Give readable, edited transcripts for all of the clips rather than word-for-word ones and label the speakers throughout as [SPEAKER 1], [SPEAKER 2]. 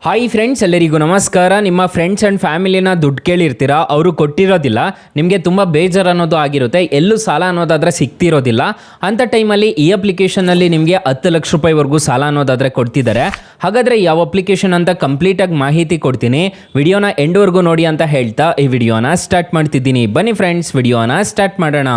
[SPEAKER 1] Hi friends, ಎಲ್ಲರಿಗೂ ನಮಸ್ಕಾರ. ನಿಮ್ಮ ಫ್ರೆಂಡ್ಸ್ ಆ್ಯಂಡ್ ಫ್ಯಾಮಿಲಿನ ದುಡ್ಡು ಕೇಳಿರ್ತೀರಾ, ಅವರು ಕೊಟ್ಟಿರೋದಿಲ್ಲ, ನಿಮಗೆ ತುಂಬ ಬೇಜಾರು ಅನ್ನೋದು ಆಗಿರುತ್ತೆ, ಎಲ್ಲೂ ಸಾಲ ಅನ್ನೋದಾದರೆ ಸಿಗ್ತಿರೋದಿಲ್ಲ. ಅಂಥ ಟೈಮಲ್ಲಿ ಈ ಅಪ್ಲಿಕೇಶನಲ್ಲಿ ನಿಮಗೆ 10 ಲಕ್ಷ ರೂಪಾಯಿವರೆಗೂ ಸಾಲ ಅನ್ನೋದಾದರೆ ಕೊಡ್ತಿದ್ದಾರೆ. ಹಾಗಾದರೆ ಯಾವ ಅಪ್ಲಿಕೇಶನ್ ಅಂತ ಕಂಪ್ಲೀಟಾಗಿ ಮಾಹಿತಿ ಕೊಡ್ತೀನಿ, ವಿಡಿಯೋನ ಎಂಡ್ವರೆಗೂ ನೋಡಿ ಅಂತ ಹೇಳ್ತಾ ಈ ವಿಡಿಯೋನ ಸ್ಟಾರ್ಟ್ ಮಾಡ್ತಿದ್ದೀನಿ. ಬನ್ನಿ ಫ್ರೆಂಡ್ಸ್, ವಿಡಿಯೋನ ಸ್ಟಾರ್ಟ್ ಮಾಡೋಣ.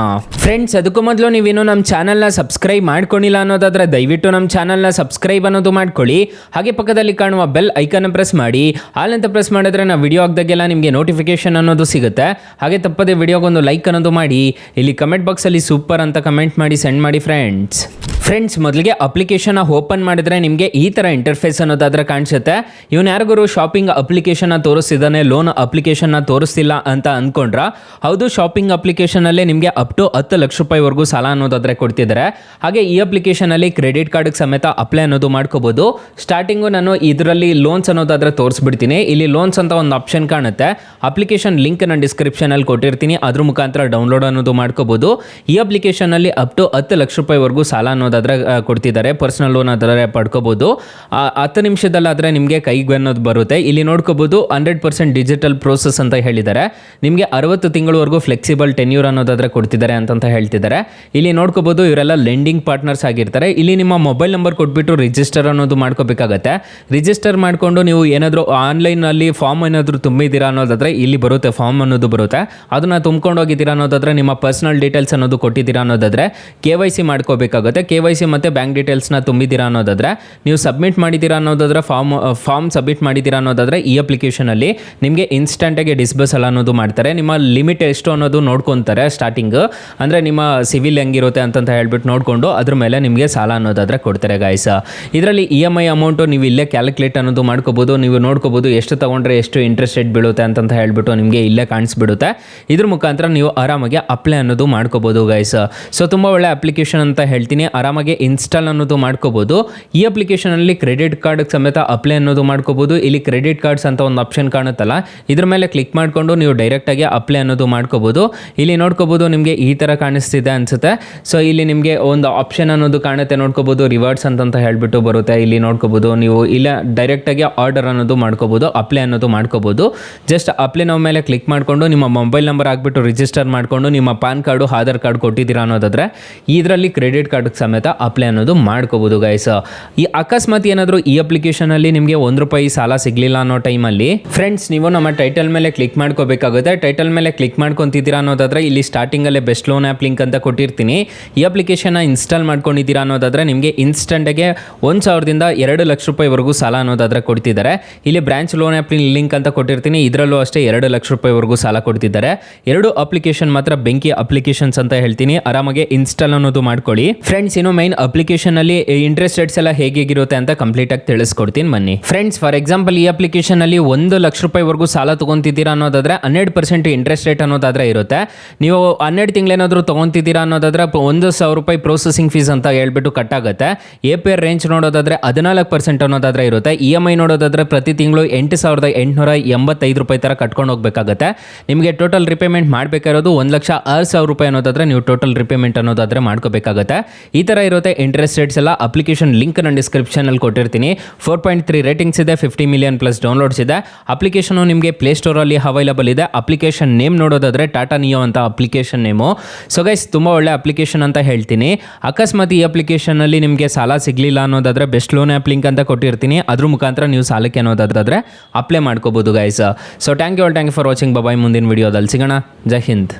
[SPEAKER 1] ಫ್ರೆಂಡ್ಸ್, ಅದಕ್ಕೂ ಮೊದಲು ನೀವೇನು ನಮ್ಮ ಚಾನಲ್ನ ಸಬ್ಸ್ಕ್ರೈಬ್ ಮಾಡ್ಕೊಂಡಿಲ್ಲ ಅನ್ನೋದಾದರೆ ದಯವಿಟ್ಟು ನಮ್ಮ ಚಾನಲ್ನ ಸಬ್ಸ್ಕ್ರೈಬ್ ಅನ್ನೋದು ಮಾಡ್ಕೊಳ್ಳಿ. ಹಾಗೆ ಪಕ್ಕದಲ್ಲಿ ಕಾಣುವ ಬೆಲ್ ಐಕನ್ ಪ್ರೆಸ್ ಮಾಡಿ. ಆಲ್ ಅಂತ ಪ್ರೆಸ್ ಮಾಡಿದ್ರೆ ನಾವು ವಿಡಿಯೋ ಹಾಕಿದಾಗೆಲ್ಲ ನಿಮಗೆ ನೋಟಿಫಿಕೇಶನ್ ಅನ್ನೋದು ಸಿಗುತ್ತೆ. ಹಾಗೆ ತಪ್ಪದೆ ವಿಡಿಯೋಗೊಂದು ಲೈಕ್ ಅನ್ನೋದು ಮಾಡಿ. ಇಲ್ಲಿ ಕಮೆಂಟ್ ಬಾಕ್ಸಲ್ಲಿ ಸೂಪರ್ ಅಂತ ಕಮೆಂಟ್ ಮಾಡಿ ಸೆಂಡ್ ಮಾಡಿ ಫ್ರೆಂಡ್ಸ್. ಮೊದಲಿಗೆ ಅಪ್ಲಿಕೇಶನ್ ಓಪನ್ ಮಾಡಿದ್ರೆ ನಿಮಗೆ ಈ ಥರ ಇಂಟರ್ಫೇಸ್ ಅನ್ನೋದಾದ್ರೆ ಕಾಣಿಸುತ್ತೆ. ಇವನು ಯಾರಿಗೂ ಶಾಪಿಂಗ್ ಅಪ್ಲಿಕೇಶನ್ ತೋರಿಸ್ತಿದ್ದಾನೆ, ಲೋನ್ ಅಪ್ಲಿಕೇಶನ್ ತೋರಿಸ್ತಿಲ್ಲ ಅಂತ ಅಂದ್ಕೊಂಡ್ರ? ಹೌದು, ಶಾಪಿಂಗ್ ಅಪ್ಲಿಕೇಶನಲ್ಲೇ ನಿಮಗೆ ಅಪ್ ಟು 10 ಲಕ್ಷ ರೂಪಾಯಿವರೆಗೂ ಸಾಲ ಅನ್ನೋದಾದ್ರೆ ಕೊಡ್ತಿದ್ದಾರೆ. ಹಾಗೆ ಈ ಅಪ್ಲಿಕೇಶನಲ್ಲಿ ಕ್ರೆಡಿಟ್ ಕಾರ್ಡ್ಗೆ ಸಮೇತ ಅಪ್ಲೈ ಅನ್ನೋದು ಮಾಡ್ಕೋಬಹುದು. ಸ್ಟಾರ್ಟಿಂಗು ನಾನು ಇದರಲ್ಲಿ ಲೋನ್ಸ್ ಅನ್ನೋದಾದ್ರೆ ತೋರಿಸ್ಬಿಡ್ತೀನಿ. ಇಲ್ಲಿ ಲೋನ್ಸ್ ಅಂತ ಒಂದು ಆಪ್ಷನ್ ಕಾಣುತ್ತೆ. ಅಪ್ಲಿಕೇಶನ್ ಲಿಂಕ್ ನಾನು ಡಿಸ್ಕ್ರಿಪ್ಷನಲ್ಲಿ ಕೊಟ್ಟಿರ್ತೀನಿ, ಅದ್ರ ಮುಖಾಂತರ ಡೌನ್ಲೋಡ್ ಅನ್ನೋದು ಮಾಡ್ಕೋಬಹುದು. ಈ ಅಪ್ಲಿಕೇಶನಲ್ಲಿ ಅಪ್ ಟು 10 ಲಕ್ಷ ರೂಪಾಯಿವರೆಗೂ ಸಾಲ ಅನ್ನೋದಾದ್ರೆ ಕೊಡ್ತಿದ್ದಾರೆ. ಪರ್ಸನಲ್ ಲೋನ್ ಆದರೆ ಪಡ್ಕೋಬಹುದು. 10 ನಿಮಿಷದಲ್ಲಾದರೆ ನಿಮಗೆ ಕೈಗೆ ಅನ್ನೋದು ಬರುತ್ತೆ. ಇಲ್ಲಿ ನೋಡ್ಕೋಬಹುದು 100% ಡಿಜಿಟಲ್ ಪ್ರೋಸೆಸ್ ಅಂತ ಹೇಳಿದ್ದಾರೆ. ನಿಮಗೆ 60 ತಿಂಗಳವರೆಗೂ ಫ್ಲೆಕ್ಸಿಬಲ್ ಟೆನ್ಯೂರ್ ಅನ್ನೋದಾದ್ರೆ ಕೊಡ್ತಿದ್ದಾರೆ ಅಂತ ಹೇಳ್ತಿದ್ದಾರೆ. ಇಲ್ಲಿ ನೋಡ್ಕೋಬಹುದು ಇವರೆಲ್ಲ ಲೆಂಡಿಂಗ್ ಪಾರ್ಟ್ನರ್ಸ್ ಆಗಿರ್ತಾರೆ. ಇಲ್ಲಿ ನಿಮ್ಮ ಮೊಬೈಲ್ ನಂಬರ್ ಕೊಟ್ಬಿಟ್ಟು ರಿಜಿಸ್ಟರ್ ಅನ್ನೋದು ಮಾಡ್ಕೋಬೇಕಾಗತ್ತೆ. ರಿಜಿಸ್ಟರ್ ಮಾಡಿಕೊಂಡು ನೀವು ಏನಾದರೂ ಆನ್ಲೈನಲ್ಲಿ ಫಾರ್ಮ್ ಏನಾದರೂ ತುಂಬಿದ್ದೀರಾ ಅನ್ನೋದಾದರೆ ಇಲ್ಲಿ ಬರುತ್ತೆ, ಫಾರ್ಮ್ ಅನ್ನೋದು ಬರುತ್ತೆ. ಅದನ್ನು ತುಂಬ್ಕೊಂಡು ಹೋಗಿದ್ದೀರಾ ಅನ್ನೋದಾದರೆ, ನಿಮ್ಮ ಪರ್ಸನಲ್ ಡೀಟೇಲ್ಸ್ ಅನ್ನೋದು ಕೊಟ್ಟಿದ್ದೀರಾ ಅನ್ನೋದಾದರೆ KYC ಮಾಡ್ಕೋಬೇಕಾಗುತ್ತೆ. KYC ಮತ್ತು ಬ್ಯಾಂಕ್ ಡೀಟೇಲ್ಸ್ನ ತುಂಬಿದ್ದೀರಾ ಅನ್ನೋದಾದರೆ, ನೀವು ಸಬ್ಮಿಟ್ ಮಾಡಿದ್ದೀರಾ ಅನ್ನೋದಾದರೆ, ಫಾರ್ಮ್ ಸಬ್ಮಿಟ್ ಮಾಡಿದ್ದೀರಾ ಅನ್ನೋದಾದರೆ ಈ ಅಪ್ಲಿಕೇಶನಲ್ಲಿ ನಿಮಗೆ ಇನ್ಸ್ಟೆಂಟಾಗಿ ಡಿಸ್ಬರ್ಸಲ್ ಅನ್ನೋದು ಮಾಡ್ತಾರೆ. ನಿಮ್ಮ ಲಿಮಿಟ್ ಎಷ್ಟು ಅನ್ನೋದು ನೋಡ್ಕೊತಾರೆ ಸ್ಟಾರ್ಟಿಂಗ್, ಅಂದರೆ ನಿಮ್ಮ ಸಿವಿಲ್ ಹೆಂಗಿರುತ್ತೆ ಅಂತ ಹೇಳ್ಬಿಟ್ಟು ನೋಡಿಕೊಂಡು ಅದ್ರ ಮೇಲೆ ನಿಮಗೆ ಸಾಲ ಅನ್ನೋದಾದರೆ ಕೊಡ್ತಾರೆ ಗಾಯ್ಸ. ಇದರಲ್ಲಿ EMI ಅಮೌಂಟು ನೀವು ಇಲ್ಲೇ ಕ್ಯಾಲ್ಕುಲೇಟ್ ಅನ್ನೋದು ಮಾಡ್ಕೋಬೋದು. ನೀವು ನೋಡ್ಕೋಬೋದು ಎಷ್ಟು ತೊಗೊಂಡ್ರೆ ಎಷ್ಟು ಇಂಟ್ರೆಸ್ಟ್ ರೇಟ್ ಬೀಳುತ್ತೆ ಅಂತ ಹೇಳ್ಬಿಟ್ಟು ನಿಮಗೆ ಇಲ್ಲೇ ಕಾಣಿಸ್ಬಿಡುತ್ತೆ. ಇದ್ರ ಮುಖಾಂತರ ನೀವು ಆರಾಮಾಗಿ ಅಪ್ಲೈ ಅನ್ನೋದು ಮಾಡ್ಕೋಬೋದು ಗೈಸ್. ಸೊ ತುಂಬ ಒಳ್ಳೆ ಅಪ್ಲಿಕೇಶನ್ ಅಂತ ಹೇಳ್ತೀನಿ. ಆರಾಮಾಗಿ ಇನ್ಸ್ಟಾಲ್ ಅನ್ನೋದು ಮಾಡ್ಕೋಬೋದು. ಈ ಅಪ್ಲಿಕೇಶನಲ್ಲಿ ಕ್ರೆಡಿಟ್ ಕಾರ್ಡ್ ಸಮೇತ ಅಪ್ಲೈ ಅನ್ನೋದು ಮಾಡ್ಕೋಬೋದು. ಇಲ್ಲಿ ಕ್ರೆಡಿಟ್ ಕಾರ್ಡ್ಸ್ ಅಂತ ಒಂದು ಆಪ್ಷನ್ ಕಾಣುತ್ತಲ್ಲ, ಇದ್ರ ಮೇಲೆ ಕ್ಲಿಕ್ ಮಾಡಿಕೊಂಡು ನೀವು ಡೈರೆಕ್ಟಾಗಿ ಅಪ್ಲೈ ಅನ್ನೋದು ಮಾಡ್ಕೋಬೋದು. ಇಲ್ಲಿ ನೋಡ್ಕೋಬೋದು ನಿಮಗೆ ಈ ಥರ ಕಾಣಿಸ್ತಿದೆ ಅನಿಸುತ್ತೆ. ಸೊ ಇಲ್ಲಿ ನಿಮಗೆ ಒಂದು ಆಪ್ಷನ್ ಅನ್ನೋದು ಕಾಣುತ್ತೆ, ನೋಡ್ಕೋಬೋದು ರಿವಾರ್ಡ್ಸ್ ಅಂತ ಹೇಳ್ಬಿಟ್ಟು ಬರುತ್ತೆ. ಇಲ್ಲಿ ನೋಡ್ಕೋಬೋದು ನೀವು ಇಲ್ಲ ಡೈರೆಕ್ಟಾಗಿ ಆರ್ಡರ್ ಅನ್ನೋದು ಮಾಡ್ಕೋಬೋದು, ಅಪ್ಲೈ ಅನ್ನೋದು ಮಾಡ್ಕೋಬೋದು. ಜಸ್ಟ್ ಅಪ್ಲೈ ನಾವು ಮೇಲೆ ಕ್ಲಿಕ್ ಮಾಡಿಕೊಂಡು ನಿಮ್ಮ ಮೊಬೈಲ್ ನಂಬರ್ ಹಾಕ್ಬಿಟ್ಟು ರಿಜಿಸ್ಟರ್ ಮಾಡಿಕೊಂಡು ನಿಮ್ಮ ಪಾನ್ ಕಾರ್ಡು ಆಧಾರ್ ಕಾರ್ಡ್ ಕೊಟ್ಟಿದ್ದೀರಾ ಅನ್ನೋದಾದರೆ ಇದರಲ್ಲಿ ಕ್ರೆಡಿಟ್ ಕಾರ್ಡ್ ಸಮೇತ ಅಪ್ಲೈ ಅನ್ನೋದು ಮಾಡ್ಕೋಬೋದು ಗೈಸ್. ಈ ಅಕಸ್ಮಾತ್ ಏನಾದರೂ ಈ ಅಪ್ಲಿಕೇಶನಲ್ಲಿ ನಿಮಗೆ ₹1 ಸಾಲ ಸಿಗಲಿಲ್ಲ ಅನ್ನೋ ಟೈಮಲ್ಲಿ ಫ್ರೆಂಡ್ಸ್, ನೀವು ನಮ್ಮ ಟೈಟಲ್ ಮೇಲೆ ಕ್ಲಿಕ್ ಮಾಡ್ಕೋಬೇಕಾಗುತ್ತೆ. ಟೈಟಲ್ ಮೇಲೆ ಕ್ಲಿಕ್ ಮಾಡ್ಕೊತಿದ್ದೀರಾ ಅನ್ನೋದಾದರೆ ಇಲ್ಲಿ ಸ್ಟಾರ್ಟಿಂಗಲ್ಲೇ ಬೆಸ್ಟ್ ಲೋನ್ ಆ್ಯಪ್ ಲಿಂಕ್ ಅಂತ ಕೊಟ್ಟಿರ್ತೀನಿ. ಈ ಅಪ್ಲಿಕೇಶನ್ನ ಇನ್ಸ್ಟಾಲ್ ಮಾಡ್ಕೊಂಡಿದ್ದೀರಾ ಅನ್ನೋದಾದರೆ ನಿಮಗೆ ಇನ್ಸ್ಟೆಂಟಾಗೆ 1,000ದಿಂದ 2 ಲಕ್ಷ ರೂಪಾಯಿವರೆಗೂ ಸಾಲ ಅನ್ನೋದಾದರೆ ಕೊಡ್ತಿದ್ದಾರೆ. ಇಲ್ಲಿ ಬ್ರಾಂಚ್ ಲೋನ್ ಆ್ಯಪ್ ಲಿಂಕ್ ಅಂತ ಕೊಟ್ಟಿರ್ತೀನಿ, ಇದರಲ್ಲೂ ಅಷ್ಟೇ 2 ಲಕ್ಷ ರೂಪಾಯಿವರೆಗೂ ಸಾಲ ಕೊಡ್ತಿದ್ದಾರೆ. 2 ಅಪ್ಲಿಕೇಶನ್ ಮಾತ್ರ ಬೆಂಕಿ ಅಪ್ಲಿಕೇಶನ್ಸ್ ಅಂತ ಹೇಳ್ತೀನಿ. ಆರಾಮಾಗಿ ಇನ್ಸ್ಟಾಲ್ ಅನ್ನೋದು ಮಾಡ್ಕೊಳ್ಳಿ ಫ್ರೆಂಡ್ಸ್. ಇನ್ನು ಮೈನ್ ಅಪ್ಲಿಕೇಶನ್ ಅಲ್ಲಿ ಇಂಟ್ರೆಸ್ಟ್ ರೇಟ್ಸ್ ಎಲ್ಲ ಹೇಗಿರುತ್ತೆ ಅಂತ ಕಂಪ್ಲೀಟ್ ಆಗಿ ತಿಳಿಸ್ಕೊಡ್ತೀನಿ ಬನ್ನಿ ಫ್ರೆಂಡ್ಸ್. ಫಾರ್ ಎಕ್ಸಾಂಪಲ್, ಈ ಅಪ್ಲಿಕೇಶನ್ ಅಲ್ಲಿ 1 ಲಕ್ಷ ರೂಪಾಯಿವರೆಗೂ ಸಾಲ ತಗೊಂತಿದ್ದೀರಾ ಅನ್ನೋದಾದ್ರೆ 100% ಇಂಟ್ರೆಸ್ಟ್ ರೇಟ್ ಅನ್ನೋದಾದ್ರೆ ಇರುತ್ತೆ. ನೀವು 12 ತಿಂಗಳೇನಾದರೂ ತಗೊಂತಿದ್ದೀರಾ ಅನ್ನೋದಾದ್ರೆ ₹1,000 ಪ್ರೋಸೆಸಿಂಗ್ ಫೀಸ್ ಅಂತ ಹೇಳ್ಬಿಟ್ಟು ಕಟ್ ಆಗುತ್ತೆ. APR ರೇಂಜ್ ನೋಡೋದಾದ್ರೆ 14% ಅನ್ನೋದಾದ್ರೆ ಇರುತ್ತೆ. EMI ನೋಡೋದಾದ್ರೆ ಪ್ರತಿ ತಿಂಗಳು ₹8,885 ತರ ಕಟ್ಕೊಂಡು ಹೋಗ್ಬೇಕಾಗುತ್ತೆ. ನಿಮಗೆ ಟೋಟಲ್ ರಿಪೇಮೆಂಟ್ ಮಾಡಬೇಕಾಗಿರೋದು ₹1,06,000 ಅನ್ನೋದಾದ್ರೆ ನೀವು ಟೋಟಲ್ ರಿಪೇಮೆಂಟ್ ಅನ್ನೋದಾದ್ರೆ ಮಾಡ್ಕೋಬೇಕಾಗುತ್ತೆ. ಈ ಥರ ಇರುತ್ತೆ ಇಂಟ್ರೆಸ್ಟ್ ರೇಟ್ಸ್ ಎಲ್ಲ. ಅಪ್ಲಿಕೇಶನ್ ಲಿಂಕ್ ನಾನು ಡಿಸ್ಕ್ರಿಪ್ಷನಲ್ಲಿ ಕೊಟ್ಟಿರ್ತೀನಿ. 4.3 ರೇಟಿಂಗ್ಸ್ ಇದೆ, 50 ಮಿಲಿಯನ್ ಪ್ಲಸ್ ಡೌನ್ಲೋಡ್ಸ್ ಇದೆ. ಅಪ್ಲಿಕೇಶನು ನಿಮಗೆ ಪ್ಲೇಸ್ಟೋರಲ್ಲಿ ಅವೈಲಬಲ್ ಇದೆ. ಅಪ್ಲಿಕೇಶನ್ ನೇಮ್ ನೋಡೋದಾದರೆ ಟಾಟಾ ನಿಯೋ ಅಂತ ಅಪ್ಲಿಕೇಶನ್ ನೇಮು. ಸೊ ಗೈಸ್, ತುಂಬ ಒಳ್ಳೆ ಅಪ್ಲಿಕೇಶನ್ ಅಂತ ಹೇಳ್ತೀನಿ. ಅಕಸ್ಮಾತ್ ಈ ಅಪ್ಲಿಕೇಶನಲ್ಲಿ ನಿಮಗೆ ಸಾಲ ಸಿಗಲಿಲ್ಲ ಅನ್ನೋದಾದರೆ ಬೆಸ್ಟ್ ಲೋನ್ ಆ್ಯಪ್ ಲಿಂಕ್ ಅಂತ ಕೊಟ್ಟಿರ್ತೀನಿ, ಅದ್ರ ಮುಖಾಂತರ ನೀವು ಸಾಲಕ್ಕೆ ಅನ್ನೋದಾದ್ರೆ ಅಪ್ಲೈ ಮಾಡ್ಕೋಬೋದು guys. So thank you for watching. Bye, ಮುಂದಿನ ವಿಡಿಯೋದಲ್ಲಿ ಸಿಗೋಣ. ಜೈ ಹಿಂದ್.